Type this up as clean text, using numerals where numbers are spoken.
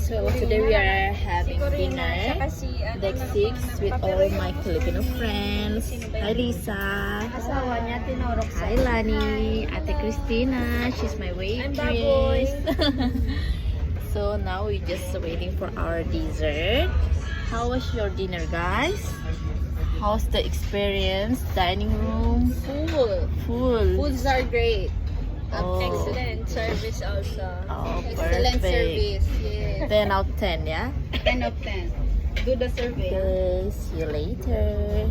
So today we are having dinner, deck 6 with all my Filipino friends. Hi Lisa. Asawa niya, tinurok sa Hi Lani. Ate Christina, she's my waitress. I'm baboy. So now we're just waiting for our dessert. How was your dinner, guys? How's the experience? Dining room? Full. Foods are great. Oh. Excellent service also. Oh, Excellent perfect. service. Yes. 10 out of 10, yeah? 10 of 10. Do the survey. Okay, see you later.